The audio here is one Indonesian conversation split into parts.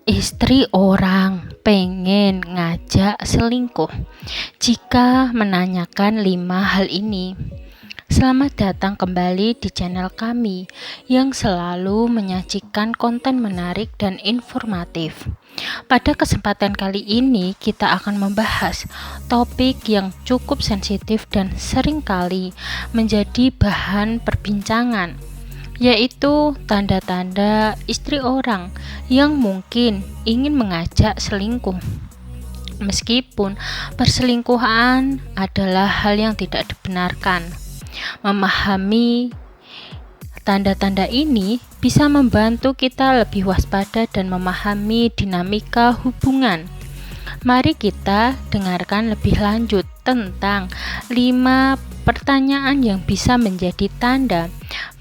Istri orang pengen ngajak selingkuh. Jika menanyakan 5 hal ini, selamat datang kembali di channel kami yang selalu menyajikan konten menarik dan informatif. Pada kesempatan kali ini kita akan membahas topik yang cukup sensitif dan seringkali menjadi bahan perbincangan, yaitu tanda-tanda istri orang yang mungkin ingin mengajak selingkuh. Meskipun perselingkuhan adalah hal yang tidak dibenarkan, memahami tanda-tanda ini bisa membantu kita lebih waspada dan memahami dinamika hubungan. Mari kita dengarkan lebih lanjut tentang 5 pertanyaan yang bisa menjadi tanda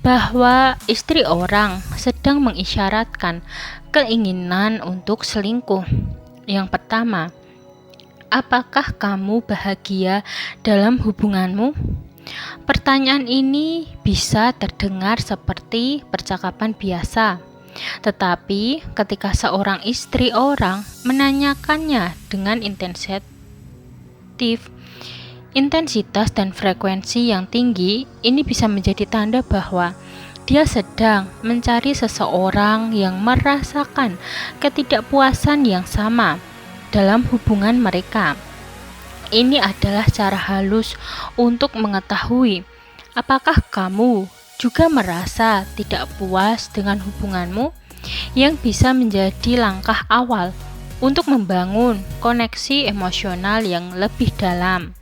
bahwa istri orang sedang mengisyaratkan keinginan untuk selingkuh. Yang pertama, apakah kamu bahagia dalam hubunganmu? Pertanyaan ini bisa terdengar seperti percakapan biasa, tetapi ketika seorang istri orang menanyakannya dengan intensitas dan frekuensi yang tinggi, ini bisa menjadi tanda bahwa dia sedang mencari seseorang yang merasakan ketidakpuasan yang sama dalam hubungan mereka. Ini adalah cara halus untuk mengetahui apakah kamu juga merasa tidak puas dengan hubunganmu, yang bisa menjadi langkah awal untuk membangun koneksi emosional yang lebih dalam.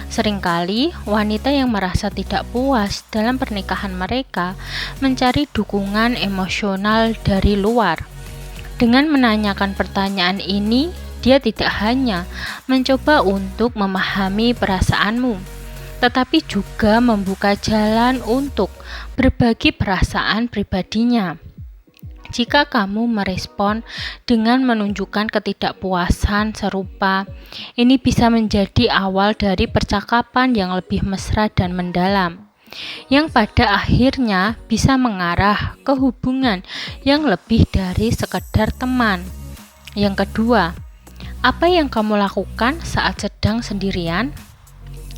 Seringkali wanita yang merasa tidak puas dalam pernikahan mereka mencari dukungan emosional dari luar. Dengan menanyakan pertanyaan ini, dia tidak hanya mencoba untuk memahami perasaanmu, tetapi juga membuka jalan untuk berbagi perasaan pribadinya. Jika kamu merespon dengan menunjukkan ketidakpuasan serupa, ini bisa menjadi awal dari percakapan yang lebih mesra dan mendalam, yang pada akhirnya bisa mengarah ke hubungan yang lebih dari sekedar teman. Yang kedua, apa yang kamu lakukan saat sedang sendirian?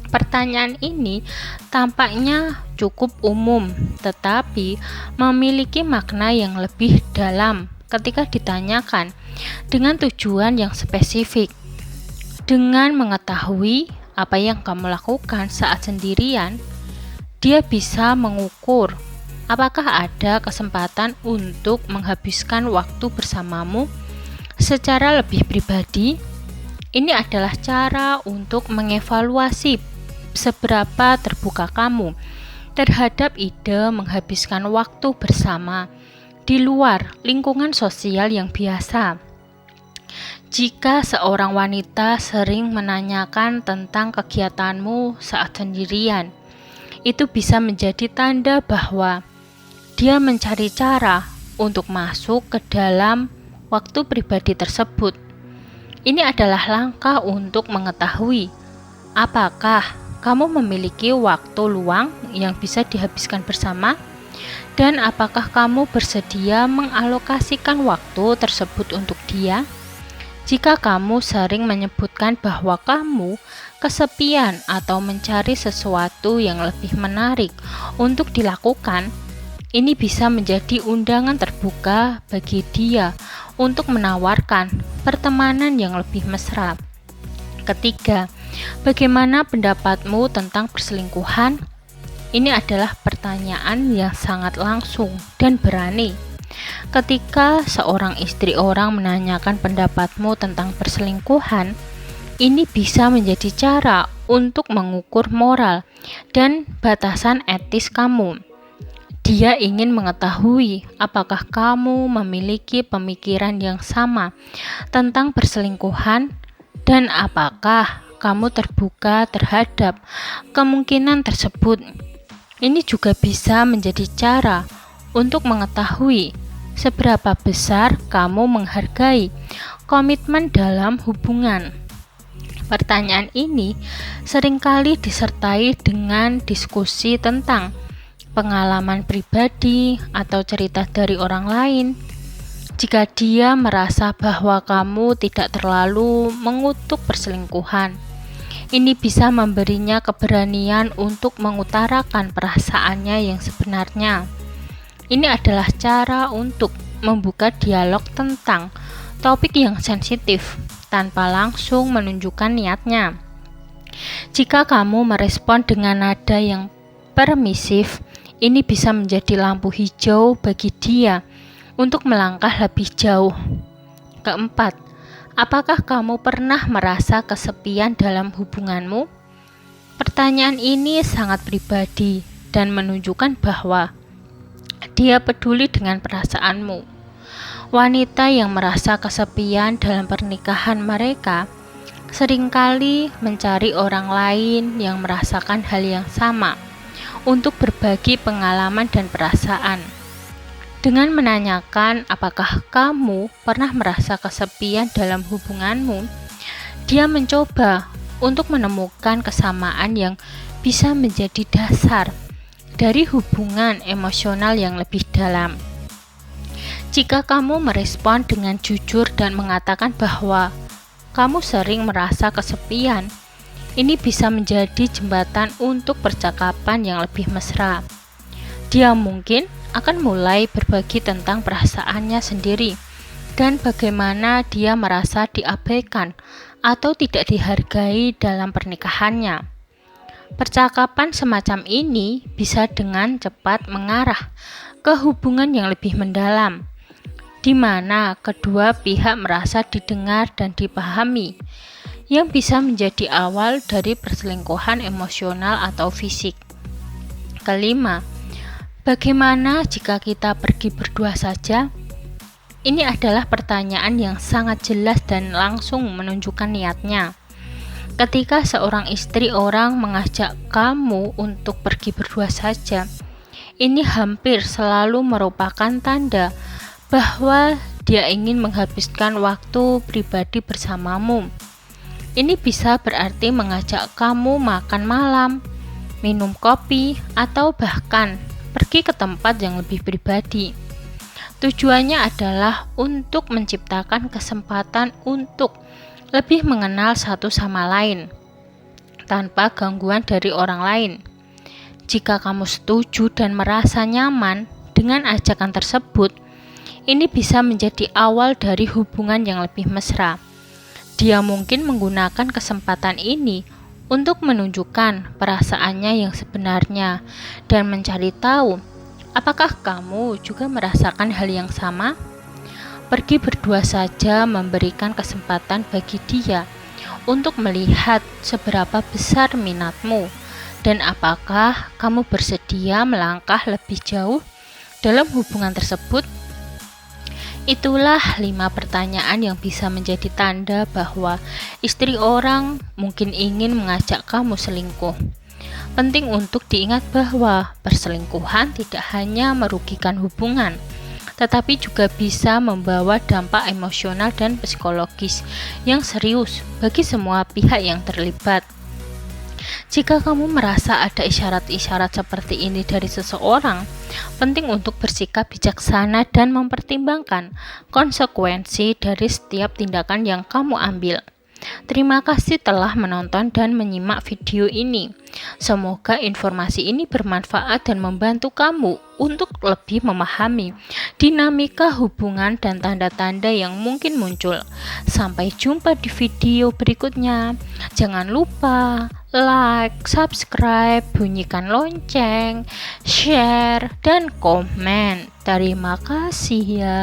Pertanyaan ini tampaknya cukup umum, tetapi memiliki makna yang lebih dalam ketika ditanyakan dengan tujuan yang spesifik. Dengan mengetahui apa yang kamu lakukan saat sendirian, dia bisa mengukur apakah ada kesempatan untuk menghabiskan waktu bersamamu secara lebih pribadi. Ini adalah cara untuk mengevaluasi seberapa terbuka kamu terhadap ide menghabiskan waktu bersama di luar lingkungan sosial yang biasa. Jika seorang wanita sering menanyakan tentang kegiatanmu saat sendirian, itu bisa menjadi tanda bahwa dia mencari cara untuk masuk ke dalam waktu pribadi tersebut. Ini adalah langkah untuk mengetahui apakah kamu memiliki waktu luang yang bisa dihabiskan bersama, dan apakah kamu bersedia mengalokasikan waktu tersebut untuk dia. Jika kamu sering menyebutkan bahwa kamu kesepian atau mencari sesuatu yang lebih menarik untuk dilakukan, ini bisa menjadi undangan terbuka bagi dia untuk menawarkan pertemanan yang lebih mesra. Ketiga, bagaimana pendapatmu tentang perselingkuhan? Ini adalah pertanyaan yang sangat langsung dan berani. Ketika seorang istri orang menanyakan pendapatmu tentang perselingkuhan, ini bisa menjadi cara untuk mengukur moral dan batasan etis kamu. Dia ingin mengetahui apakah kamu memiliki pemikiran yang sama tentang perselingkuhan, dan apakah kamu terbuka terhadap kemungkinan tersebut. Ini juga bisa menjadi cara untuk mengetahui seberapa besar kamu menghargai komitmen dalam hubungan. Pertanyaan ini seringkali disertai dengan diskusi tentang pengalaman pribadi atau cerita dari orang lain. Jika dia merasa bahwa kamu tidak terlalu mengutuk perselingkuhan, ini bisa memberinya keberanian untuk mengutarakan perasaannya yang sebenarnya. Ini adalah cara untuk membuka dialog tentang topik yang sensitif tanpa langsung menunjukkan niatnya. Jika kamu merespon dengan nada yang permisif, ini bisa menjadi lampu hijau bagi dia untuk melangkah lebih jauh. Keempat, apakah kamu pernah merasa kesepian dalam hubunganmu? Pertanyaan ini sangat pribadi dan menunjukkan bahwa dia peduli dengan perasaanmu. Wanita yang merasa kesepian dalam pernikahan mereka seringkali mencari orang lain yang merasakan hal yang sama untuk berbagi pengalaman dan perasaan. Dengan menanyakan apakah kamu pernah merasa kesepian dalam hubunganmu, dia mencoba untuk menemukan kesamaan yang bisa menjadi dasar dari hubungan emosional yang lebih dalam. Jika kamu merespon dengan jujur dan mengatakan bahwa kamu sering merasa kesepian, ini bisa menjadi jembatan untuk percakapan yang lebih mesra. Dia mungkin akan mulai berbagi tentang perasaannya sendiri dan bagaimana dia merasa diabaikan atau tidak dihargai dalam pernikahannya. Percakapan semacam ini bisa dengan cepat mengarah ke hubungan yang lebih mendalam, di mana kedua pihak merasa didengar dan dipahami, yang bisa menjadi awal dari perselingkuhan emosional atau fisik. Kelima, bagaimana jika kita pergi berdua saja? Ini adalah pertanyaan yang sangat jelas dan langsung menunjukkan niatnya. Ketika seorang istri orang mengajak kamu untuk pergi berdua saja, ini hampir selalu merupakan tanda bahwa dia ingin menghabiskan waktu pribadi bersamamu. Ini bisa berarti mengajak kamu makan malam, minum kopi, atau bahkan pergi ke tempat yang lebih pribadi. Tujuannya adalah untuk menciptakan kesempatan untuk lebih mengenal satu sama lain tanpa gangguan dari orang lain. Jika kamu setuju dan merasa nyaman dengan ajakan tersebut, ini bisa menjadi awal dari hubungan yang lebih mesra. Dia mungkin menggunakan kesempatan ini untuk menunjukkan perasaannya yang sebenarnya dan mencari tahu apakah kamu juga merasakan hal yang sama. Pergi berdua saja memberikan kesempatan bagi dia untuk melihat seberapa besar minatmu dan apakah kamu bersedia melangkah lebih jauh dalam hubungan tersebut. Itulah 5 pertanyaan yang bisa menjadi tanda bahwa istri orang mungkin ingin mengajak kamu selingkuh. Penting untuk diingat bahwa perselingkuhan tidak hanya merugikan hubungan, tetapi juga bisa membawa dampak emosional dan psikologis yang serius bagi semua pihak yang terlibat. Jika kamu merasa ada isyarat-isyarat seperti ini dari seseorang, penting untuk bersikap bijaksana dan mempertimbangkan konsekuensi dari setiap tindakan yang kamu ambil. Terima kasih telah menonton dan menyimak video ini. Semoga informasi ini bermanfaat dan membantu kamu untuk lebih memahami dinamika hubungan dan tanda-tanda yang mungkin muncul. Sampai jumpa di video berikutnya. Jangan lupa like, subscribe, bunyikan lonceng, share, dan komen. Terima kasih ya.